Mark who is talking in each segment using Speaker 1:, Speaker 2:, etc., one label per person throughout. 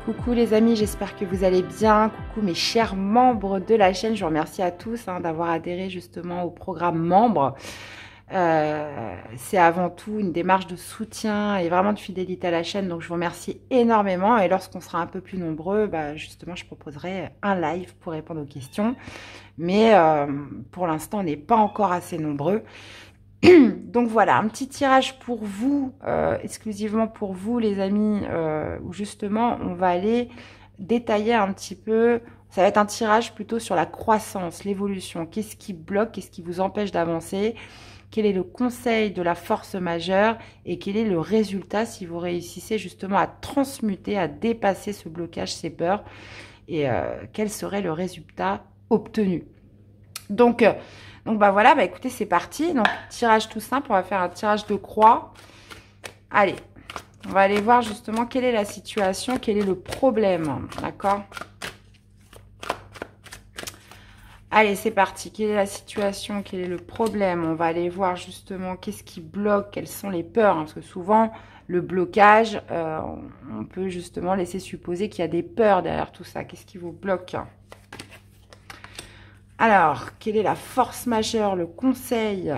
Speaker 1: Coucou les amis, j'espère que vous allez bien. Coucou mes chers membres de la chaîne. Je vous remercie à tous d'avoir adhéré justement au programme membre. C'est avant tout une démarche de soutien et vraiment de fidélité à la chaîne. Donc je vous remercie énormément. Et lorsqu'on sera un peu plus nombreux, justement je proposerai un live pour répondre aux questions. Mais pour l'instant on n'est pas encore assez nombreux. Donc voilà, un petit tirage pour vous, exclusivement pour vous les amis, où justement on va aller détailler un petit peu, ça va être un tirage plutôt sur la croissance, l'évolution, qu'est-ce qui bloque, qu'est-ce qui vous empêche d'avancer, quel est le conseil de la force majeure et quel est le résultat si vous réussissez justement à transmuter, à dépasser ce blocage, ces peurs, et quel serait le résultat obtenu. Donc voilà, écoutez, c'est parti. Donc, tirage tout simple, on va faire un tirage de croix. Allez, on va aller voir justement quelle est la situation, quel est le problème, d'accord? Allez, c'est parti. Quelle est la situation, quel est le problème? On va aller voir justement qu'est-ce qui bloque, quelles sont les peurs, parce que souvent, le blocage, on peut justement laisser supposer qu'il y a des peurs derrière tout ça. Qu'est-ce qui vous bloque? Alors, quelle est la force majeure, le conseil?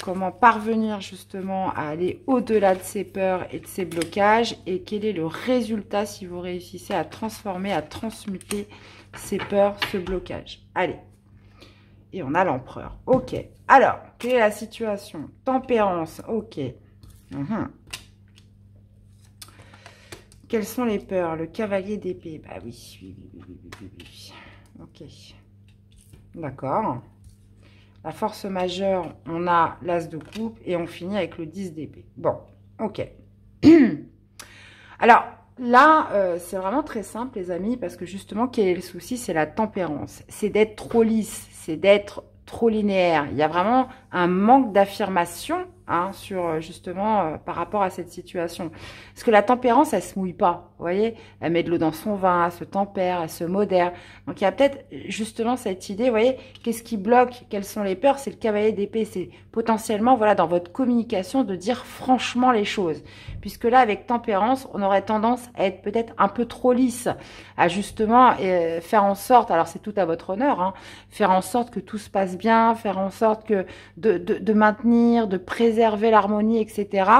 Speaker 1: Comment parvenir justement à aller au-delà de ces peurs et de ces blocages? Et quel est le résultat si vous réussissez à transformer, à transmuter ces peurs, ce blocage? Allez. Et on a l'empereur. Ok. Alors, quelle est la situation? Tempérance. Ok. Quelles sont les peurs? Le cavalier d'épée. Bah oui. Oui. Ok. D'accord. La force majeure, on a l'as de coupe et on finit avec le 10 d'épée. Bon, ok. Alors, là, c'est vraiment très simple, les amis, parce que justement, quel est le souci? C'est la tempérance. C'est d'être trop lisse, c'est d'être trop linéaire. Il y a vraiment un manque d'affirmation sur justement par rapport à cette situation. Parce que la tempérance, elle se mouille pas, vous voyez, elle met de l'eau dans son vin, elle se tempère, elle se modère. Donc il y a peut-être justement cette idée, vous voyez, qu'est-ce qui bloque, quelles sont les peurs? C'est le cavalier d'épée, c'est potentiellement, voilà, dans votre communication de dire franchement les choses. Puisque là, avec tempérance, on aurait tendance à être peut-être un peu trop lisse, à justement faire en sorte, alors c'est tout à votre honneur, faire en sorte que tout se passe bien, faire en sorte que de maintenir, de préserver l'harmonie, etc.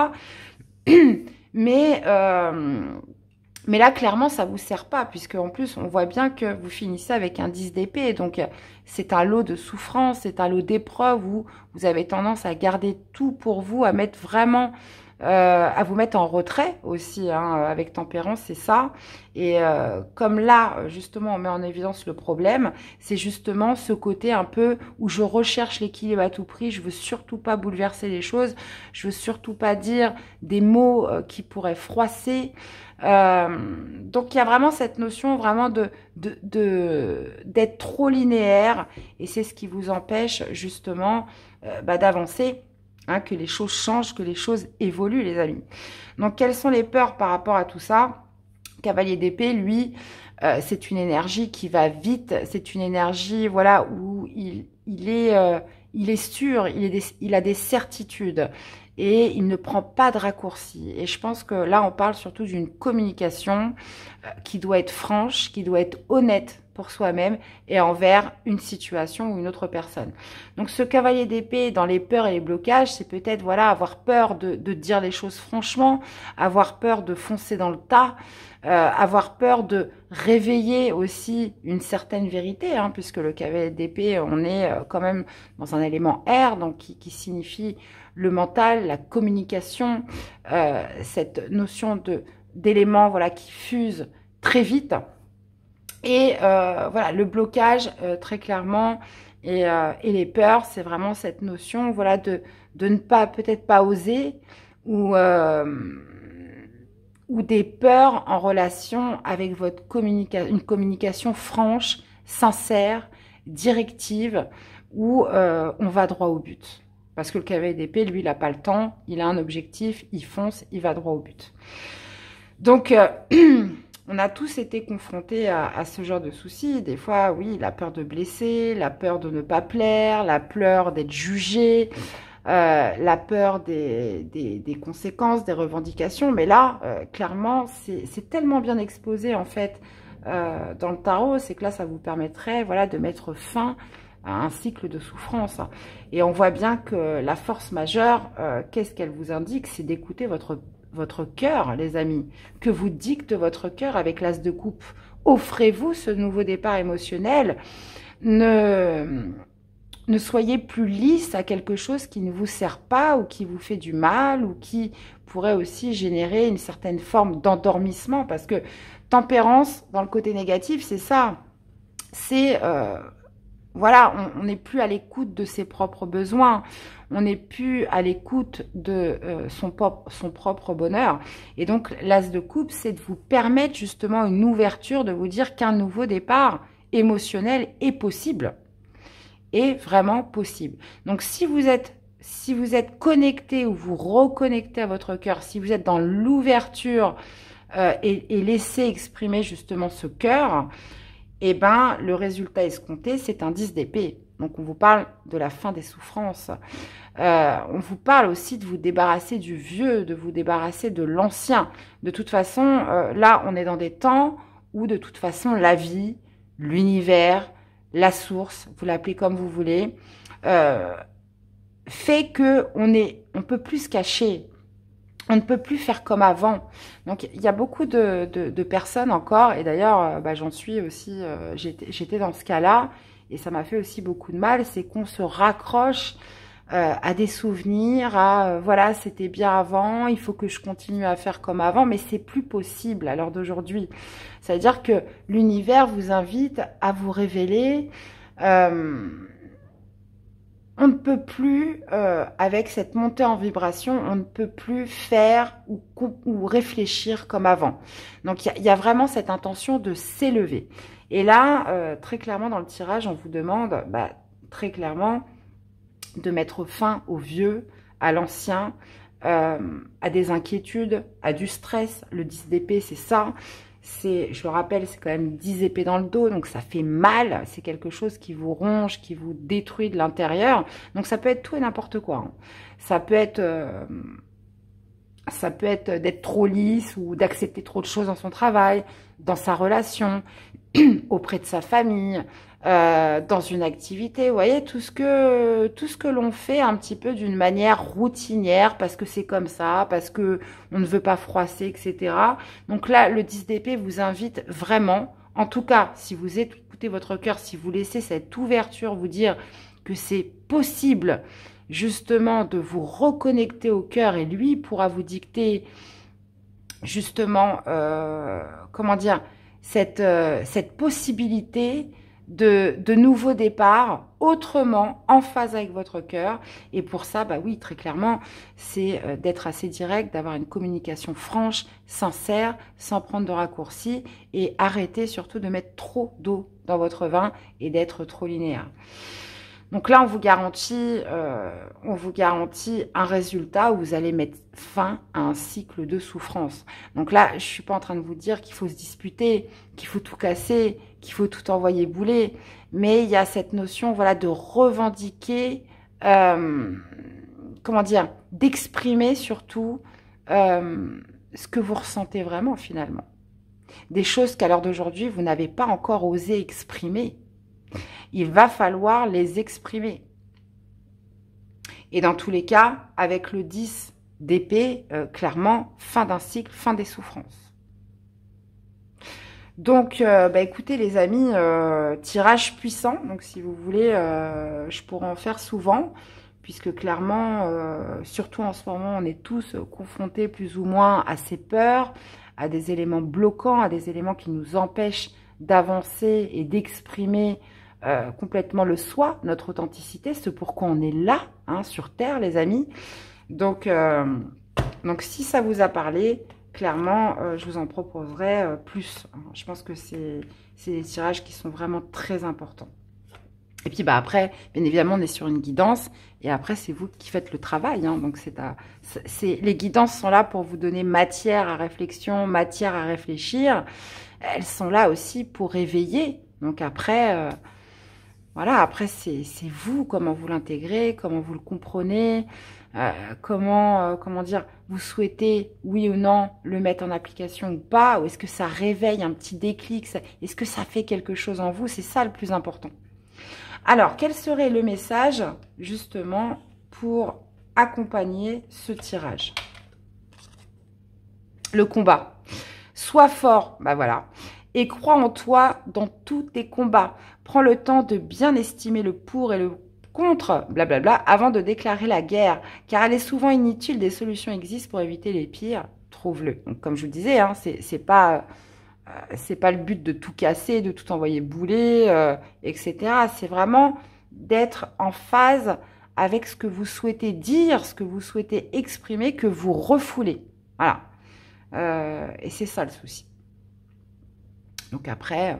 Speaker 1: Mais là, clairement, ça vous sert pas, puisque en plus, on voit bien que vous finissez avec un 10 d'épée. Donc, c'est un lot de souffrance, c'est un lot d'épreuves où vous avez tendance à garder tout pour vous, à mettre vraiment... à vous mettre en retrait aussi, avec tempérance, c'est ça. Et comme là, justement, on met en évidence le problème, c'est justement ce côté un peu où je recherche l'équilibre à tout prix, je veux surtout pas bouleverser les choses, je veux surtout pas dire des mots qui pourraient froisser. Donc il y a vraiment cette notion vraiment d'être trop linéaire, et c'est ce qui vous empêche justement d'avancer. Que les choses changent, que les choses évoluent, les amis. Donc, quelles sont les peurs par rapport à tout ça? Cavalier d'épée, lui, c'est une énergie qui va vite. C'est une énergie, voilà, où il est sûr, il a des certitudes. Et il ne prend pas de raccourcis. Et je pense que là, on parle surtout d'une communication qui doit être franche, qui doit être honnête pour soi-même et envers une situation ou une autre personne. Donc, ce cavalier d'épée dans les peurs et les blocages, c'est peut-être, voilà, avoir peur de dire les choses franchement, avoir peur de foncer dans le tas, avoir peur de réveiller aussi une certaine vérité, puisque le cavalier d'épée, on est quand même dans un élément air, donc qui signifie le mental, la communication, cette notion d'éléments, voilà, qui fusent très vite. Et voilà, le blocage, très clairement, et les peurs, c'est vraiment cette notion, voilà, de ne pas, peut-être pas oser, ou des peurs en relation avec votre une communication franche, sincère, directive, où on va droit au but. Parce que le cavalier d'épée, lui, il n'a pas le temps, il a un objectif, il fonce, il va droit au but. Donc, on a tous été confrontés à ce genre de soucis. Des fois, oui, la peur de blesser, la peur de ne pas plaire, la peur d'être jugé, la peur des conséquences, des revendications. Mais là, clairement, c'est tellement bien exposé en fait dans le tarot, c'est que là, ça vous permettrait, voilà, de mettre fin à un cycle de souffrance. Et on voit bien que la force majeure, qu'est-ce qu'elle vous indique? C'est d'écouter votre cœur, les amis, que vous dicte votre cœur avec l'as de coupe. Offrez-vous ce nouveau départ émotionnel. Ne soyez plus lisse à quelque chose qui ne vous sert pas ou qui vous fait du mal ou qui pourrait aussi générer une certaine forme d'endormissement. Parce que tempérance, dans le côté négatif, c'est ça. C'est, voilà, on n'est plus à l'écoute de ses propres besoins. On n'est plus à l'écoute de son propre bonheur. Et donc, l'as de coupe, c'est de vous permettre justement une ouverture, de vous dire qu'un nouveau départ émotionnel est possible. Est vraiment possible. Donc, si vous êtes connecté ou vous reconnectez à votre cœur, si vous êtes dans l'ouverture et laissez exprimer justement ce cœur, eh ben, le résultat escompté, c'est un 10 d'épée. Donc, on vous parle de la fin des souffrances. On vous parle aussi de vous débarrasser du vieux, de vous débarrasser de l'ancien. De toute façon, là, on est dans des temps où, de toute façon, la vie, l'univers, la source, vous l'appelez comme vous voulez, fait que on peut plus se cacher. On ne peut plus faire comme avant. Donc, il y a beaucoup de personnes encore, et d'ailleurs, j'en suis aussi, j'étais dans ce cas-là, et ça m'a fait aussi beaucoup de mal, c'est qu'on se raccroche à des souvenirs, voilà, c'était bien avant, il faut que je continue à faire comme avant, mais c'est plus possible à l'heure d'aujourd'hui. C'est-à-dire que l'univers vous invite à vous révéler. On ne peut plus, avec cette montée en vibration, on ne peut plus faire ou réfléchir comme avant. Donc, il y a vraiment cette intention de s'élever. Et là, très clairement, dans le tirage, on vous demande, très clairement, de mettre fin au vieux, à l'ancien, à des inquiétudes, à du stress. Le 10 d'épée, c'est ça. Je le rappelle, c'est quand même 10 épées dans le dos, donc ça fait mal. C'est quelque chose qui vous ronge, qui vous détruit de l'intérieur. Donc ça peut être tout et n'importe quoi. Hein. Ça peut être d'être trop lisse ou d'accepter trop de choses dans son travail, dans sa relation, auprès de sa famille, dans une activité. Vous voyez, tout ce que l'on fait un petit peu d'une manière routinière, parce que c'est comme ça, parce que on ne veut pas froisser, etc. Donc là, le 10 d'épée vous invite vraiment, en tout cas, si vous écoutez votre cœur, si vous laissez cette ouverture vous dire que c'est possible justement de vous reconnecter au cœur, et lui pourra vous dicter justement, comment dire, cette possibilité de nouveaux départs, autrement, en phase avec votre cœur. Et pour ça, oui, très clairement, c'est d'être assez direct, d'avoir une communication franche, sincère, sans prendre de raccourcis, et arrêter surtout de mettre trop d'eau dans votre vin et d'être trop linéaire. Donc là, on vous garantit un résultat où vous allez mettre fin à un cycle de souffrance. Donc là, je suis pas en train de vous dire qu'il faut se disputer, qu'il faut tout casser, qu'il faut tout envoyer bouler, mais il y a cette notion, voilà, de revendiquer, comment dire, d'exprimer surtout ce que vous ressentez vraiment finalement. Des choses qu'à l'heure d'aujourd'hui, vous n'avez pas encore osé exprimer. Il va falloir les exprimer. Et dans tous les cas, avec le 10 d'épée, clairement, fin d'un cycle, fin des souffrances. Donc, écoutez les amis, tirage puissant. Donc, si vous voulez, je pourrais en faire souvent, puisque clairement, surtout en ce moment, on est tous confrontés plus ou moins à ces peurs, à des éléments bloquants, à des éléments qui nous empêchent d'avancer et d'exprimer complètement le soi, notre authenticité, ce pourquoi on est là, hein, sur Terre, les amis. Donc si ça vous a parlé, clairement, je vous en proposerai plus. Je pense que c'est des tirages qui sont vraiment très importants. Et puis après, bien évidemment, on est sur une guidance, et après, c'est vous qui faites le travail. Hein, donc les guidances sont là pour vous donner matière à réflexion, matière à réfléchir. Elles sont là aussi pour éveiller. Donc après... Voilà, après, c'est vous, comment vous l'intégrez, comment vous le comprenez, comment dire, vous souhaitez, oui ou non, le mettre en application ou pas, ou est-ce que ça réveille un petit déclic, est-ce que ça fait quelque chose en vous? C'est ça le plus important. Alors, quel serait le message, justement, pour accompagner ce tirage? Le combat. Sois fort, bah voilà, et crois en toi dans tous tes combats. Prends le temps de bien estimer le pour et le contre, blablabla, avant de déclarer la guerre, car elle est souvent inutile, des solutions existent pour éviter les pires, trouve-le. Donc, comme je vous le disais, hein, c'est pas le but de tout casser, de tout envoyer bouler, etc. C'est vraiment d'être en phase avec ce que vous souhaitez dire, ce que vous souhaitez exprimer, que vous refoulez. Voilà. Et c'est ça le souci. Donc après,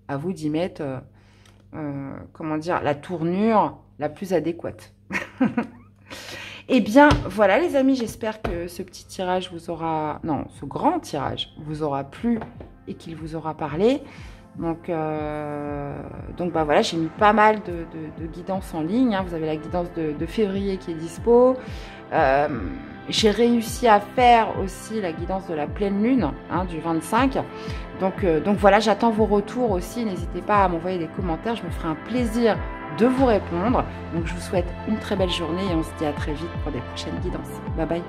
Speaker 1: à vous d'y mettre, comment dire, la tournure la plus adéquate. Eh bien, voilà les amis, j'espère que ce petit tirage vous aura... Non, ce grand tirage vous aura plu et qu'il vous aura parlé. Donc bah voilà, j'ai mis pas mal de guidances en ligne. Hein. Vous avez la guidance de février qui est dispo. J'ai réussi à faire aussi la guidance de la pleine lune, hein, du 25. Donc voilà, j'attends vos retours aussi. N'hésitez pas à m'envoyer des commentaires. Je me ferai un plaisir de vous répondre. Donc je vous souhaite une très belle journée et on se dit à très vite pour des prochaines guidances. Bye bye.